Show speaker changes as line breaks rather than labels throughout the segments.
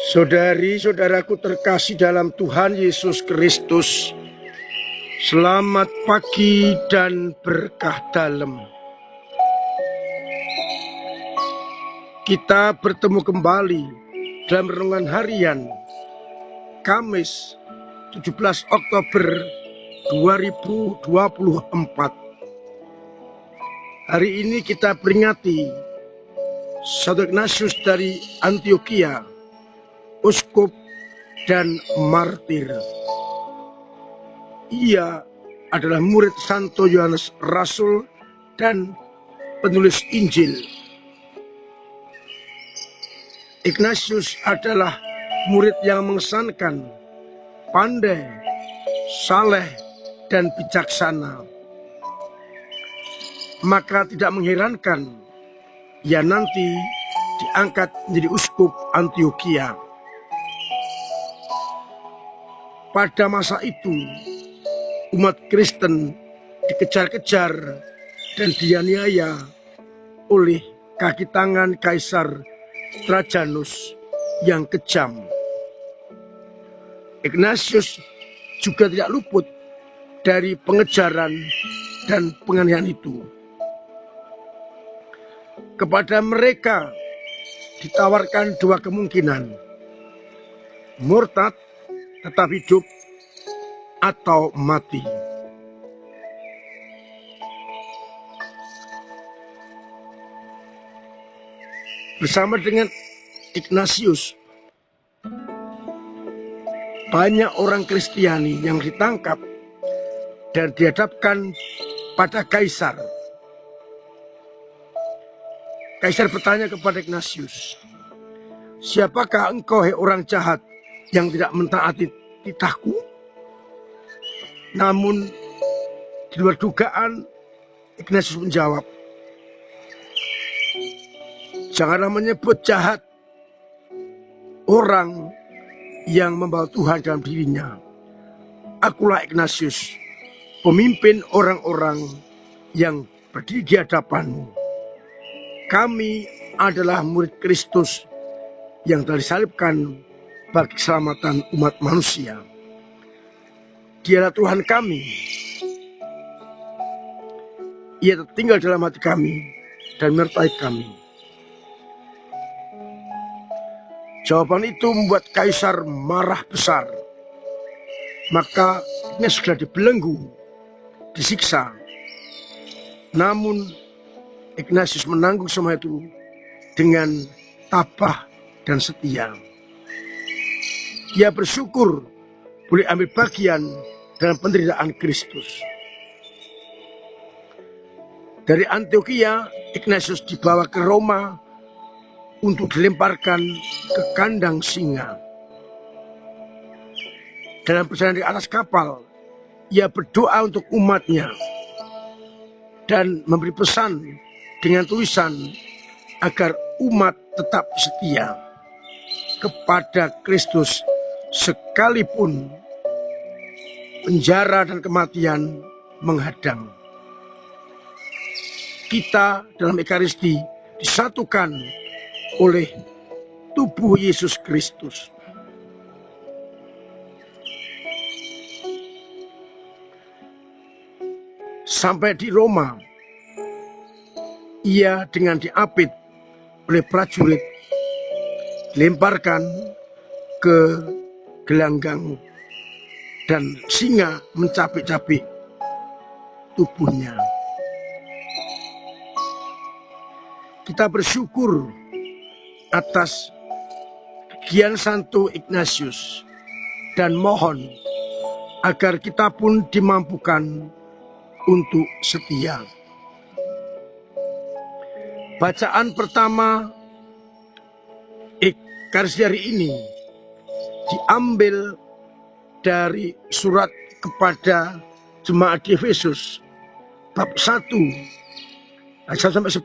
Saudari-saudaraku terkasih dalam Tuhan Yesus Kristus, selamat pagi dan berkah dalam. Kita bertemu kembali dalam renungan harian Kamis 17 Oktober 2024. Hari ini kita peringati Santo Ignatius dari Antioquia, uskup dan martir. Ia adalah murid Santo Yohanes Rasul dan penulis Injil. Ignatius adalah murid yang mengesankan, pandai, saleh, dan bijaksana. Maka tidak mengherankan ia nanti diangkat menjadi uskup Antioquia. Pada masa itu, umat Kristen dikejar-kejar dan dianiaya oleh kaki tangan Kaisar Trajanus yang kejam. Ignatius juga tidak luput dari pengejaran dan penganiayaan itu. Kepada mereka ditawarkan dua kemungkinan: murtad tetap hidup atau mati. Bersama dengan Ignatius, banyak orang Kristiani yang ditangkap dan dihadapkan pada Kaisar. Kaisar bertanya kepada Ignatius, "Siapakah engkau, hai orang jahat, yang tidak mentaati titahku?" Namun di luar dugaan, Ignatius menjawab, "Janganlah menyebut jahat orang yang membawa Tuhan dalam dirinya. Akulah Ignatius, pemimpin orang-orang yang berdiri di hadapanmu. Kami adalah murid Kristus yang telah disalibkan bagi keselamatan umat manusia. Dialah Tuhan kami. Ia tinggal dalam hati kami dan menyertai kami." Jawaban itu membuat Kaisar marah besar. Maka ini sudah dibelenggu, disiksa. Namun Ignatius menanggung semua itu dengan tabah dan setia. Ia bersyukur boleh ambil bagian dalam penderitaan Kristus. Dari Antioquia, Ignatius dibawa ke Roma untuk dilemparkan ke kandang singa. Dalam perjalanan di atas kapal, ia berdoa untuk umatnya dan memberi pesan dengan tulisan agar umat tetap setia kepada Kristus sekalipun penjara dan kematian menghadang. Kita dalam Ekaristi disatukan oleh tubuh Yesus Kristus. Sampai di Roma, ia dengan diapit oleh prajurit dilemparkan ke gelanggang dan singa mencapik-capik tubuhnya. Kita bersyukur atas kegiatan Santo Ignatius dan mohon agar kita pun dimampukan untuk setia. Bacaan pertama Ekaristi hari ini diambil dari surat kepada jemaat di Efesus bab 1 ayat 1 sampai 10,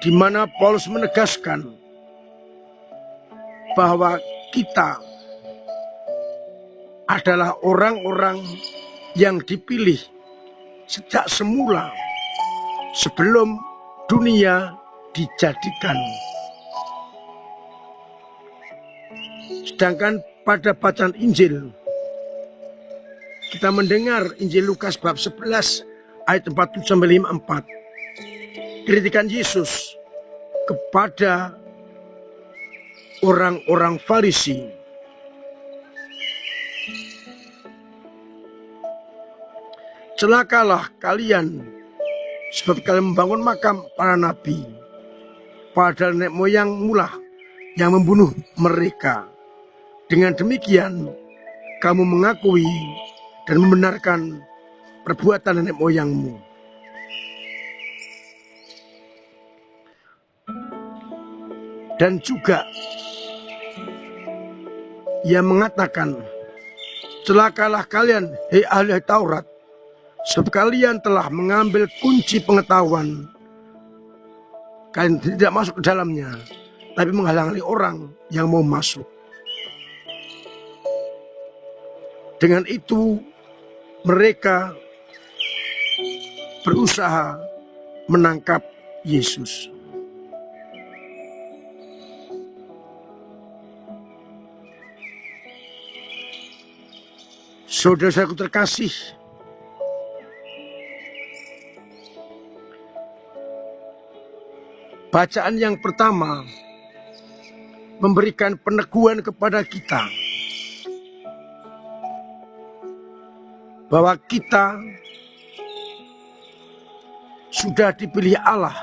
di mana Paulus menegaskan bahwa kita adalah orang-orang yang dipilih sejak semula sebelum dunia dijadikan. Sedangkan pada bacaan Injil, kita mendengar Injil Lukas bab 11 ayat 47-54. Kritikan Yesus kepada orang-orang Farisi. Celakalah kalian, sebab kalian membangun makam para nabi, padahal nenek moyang mulah yang membunuh mereka. Dengan demikian, kamu mengakui dan membenarkan perbuatan nenek moyangmu. Dan juga ia mengatakan, celakalah kalian, hei ahli Taurat, sebab kalian telah mengambil kunci pengetahuan. Kalian tidak masuk ke dalamnya, tapi menghalangi orang yang mau masuk. Dengan itu, mereka berusaha menangkap Yesus. Saudara-saudaraku terkasih, bacaan yang pertama memberikan peneguhan kepada kita bahwa kita sudah dipilih Allah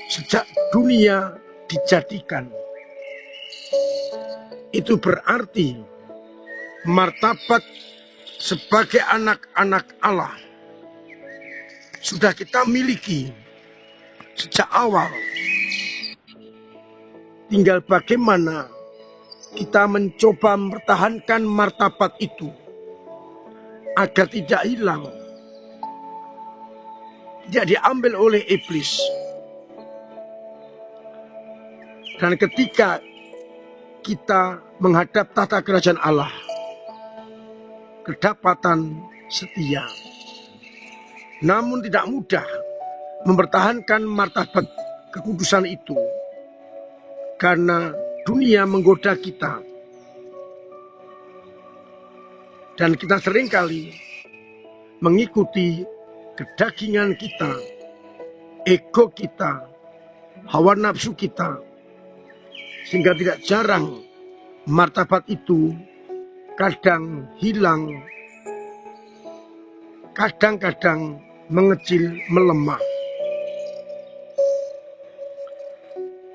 sejak dunia dijadikan. Itu berarti martabat sebagai anak-anak Allah sudah kita miliki sejak awal. Tinggal bagaimana kita mencoba mempertahankan martabat itu agar tidak hilang, tidak diambil oleh iblis. Dan ketika kita menghadap tahta kerajaan Allah, kedapatan setia. Namun tidak mudah mempertahankan martabat kekudusan itu, karena dunia menggoda kita. Dan kita seringkali mengikuti kedagingan kita, ego kita, hawa nafsu kita, sehingga tidak jarang martabat itu kadang hilang, kadang-kadang mengecil, melemah.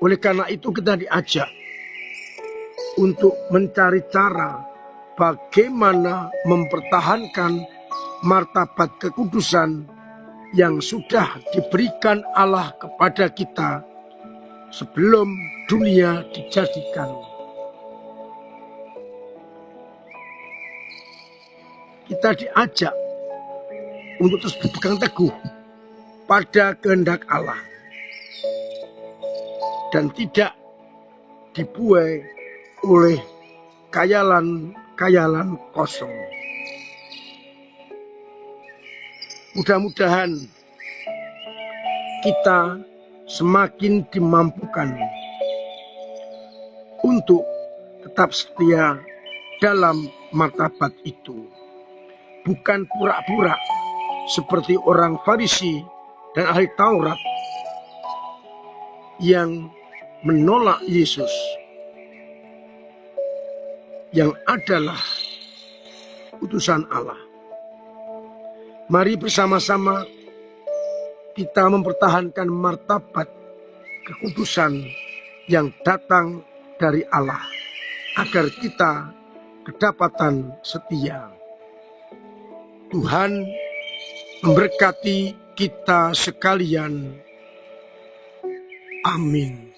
Oleh karena itu kita diajak untuk mencari cara bagaimana mempertahankan martabat kekudusan yang sudah diberikan Allah kepada kita sebelum dunia dijadikan. Kita diajak untuk terus berpegang teguh pada kehendak Allah dan tidak dibuai oleh kayalan kosong. Mudah-mudahan kita semakin dimampukan untuk tetap setia dalam martabat itu. Bukan pura-pura seperti orang Farisi dan ahli Taurat yang menolak Yesus, yang adalah utusan Allah. Mari bersama-sama kita mempertahankan martabat kekudusan yang datang dari Allah, agar kita kedapatan setia. Tuhan memberkati kita sekalian. Amin.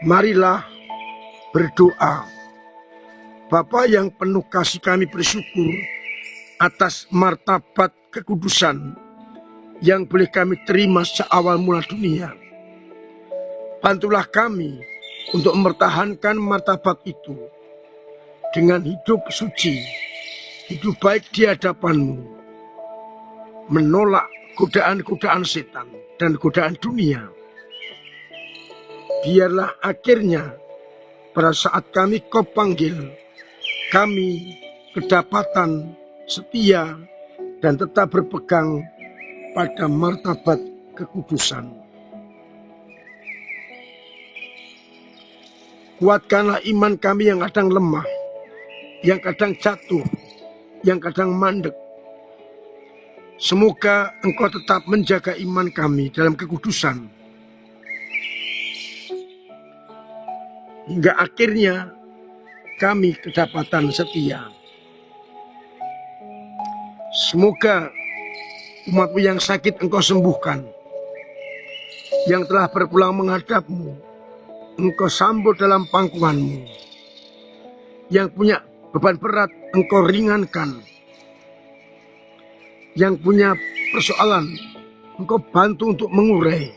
Marilah berdoa. Bapa yang penuh kasih, kami bersyukur atas martabat kekudusan yang boleh kami terima sejak awal mula dunia. Bantulah kami untuk mempertahankan martabat itu dengan hidup suci, hidup baik di hadapan-Mu, menolak godaan-godaan setan dan godaan dunia. biarlah akhirnya pada saat kami kau panggil, kami kedapatan setia dan tetap berpegang pada martabat kekudusan. Kuatkanlah iman kami yang kadang lemah, yang kadang jatuh, yang kadang mandek. Semoga Engkau tetap menjaga iman kami dalam kekudusan, hingga akhirnya kami kedapatan setia. Semoga umat-Mu yang sakit Engkau sembuhkan, yang telah berpulang menghadap-Mu Engkau sambut dalam pangkuan-Mu, yang punya beban berat Engkau ringankan, yang punya persoalan Engkau bantu untuk mengurai,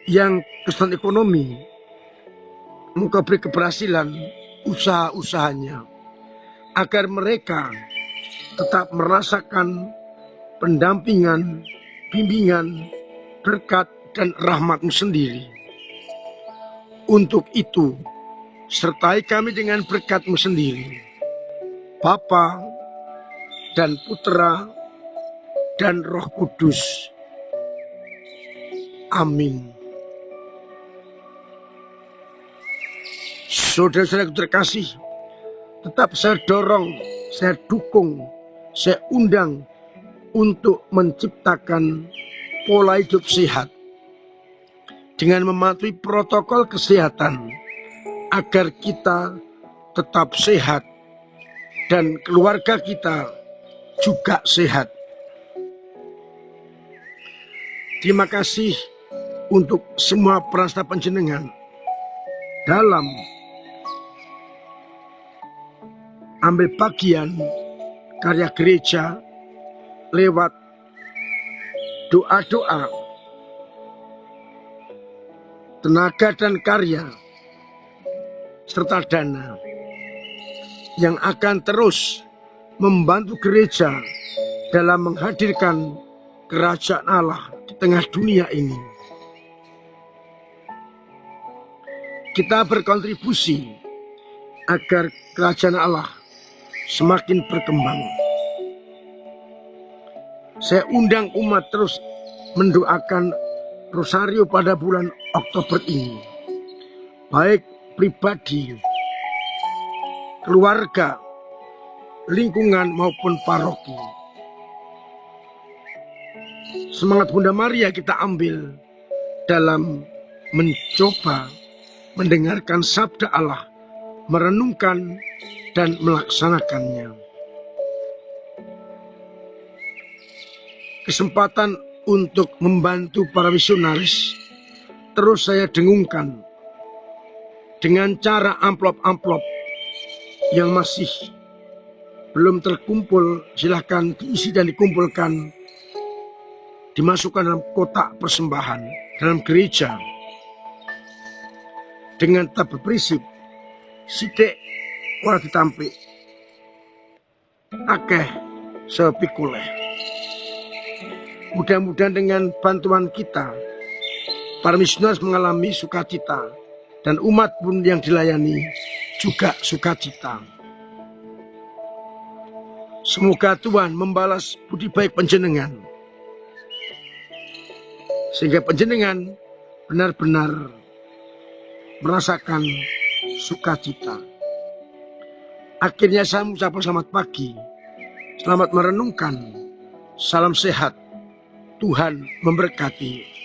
yang kesulitan ekonomi Engkau beri keberhasilan usaha-usahanya, agar mereka tetap merasakan pendampingan, bimbingan, berkat, dan rahmat-Mu sendiri. Untuk itu, sertai kami dengan berkat-Mu sendiri, Bapa dan Putra dan Roh Kudus. Amin. Saudara-saudara terkasih, tetap saya dorong, saya dukung, saya undang untuk menciptakan pola hidup sehat dengan mematuhi protokol kesehatan agar kita tetap sehat dan keluarga kita juga sehat. Terima kasih untuk semua peran serta panjenengan dalam ambil bagian karya gereja lewat doa-doa, tenaga dan karya, serta dana yang akan terus membantu gereja dalam menghadirkan kerajaan Allah di tengah dunia ini. Kita berkontribusi agar kerajaan Allah semakin berkembang. Saya undang umat terus mendoakan Rosario pada bulan Oktober ini, baik pribadi, keluarga, lingkungan maupun paroki. Semangat Bunda Maria kita ambil dalam mencoba mendengarkan sabda Allah, merenungkan dan melaksanakannya. Kesempatan untuk membantu para misionaris terus saya dengungkan dengan cara amplop-amplop yang masih belum terkumpul. Silahkan diisi dan dikumpulkan, dimasukkan dalam kotak persembahan dalam gereja dengan tetap berprinsip sithik ora ditampik, akeh sepikuleh. Mudah-mudahan dengan bantuan kita, para misionaris mengalami sukacita, dan umat pun yang dilayani juga sukacita. Semoga Tuhan membalas budi baik panjenengan, sehingga panjenengan benar-benar merasakan sukacita. Akhirnya saya mengucapkan selamat pagi, selamat merenungkan, salam sehat, Tuhan memberkati.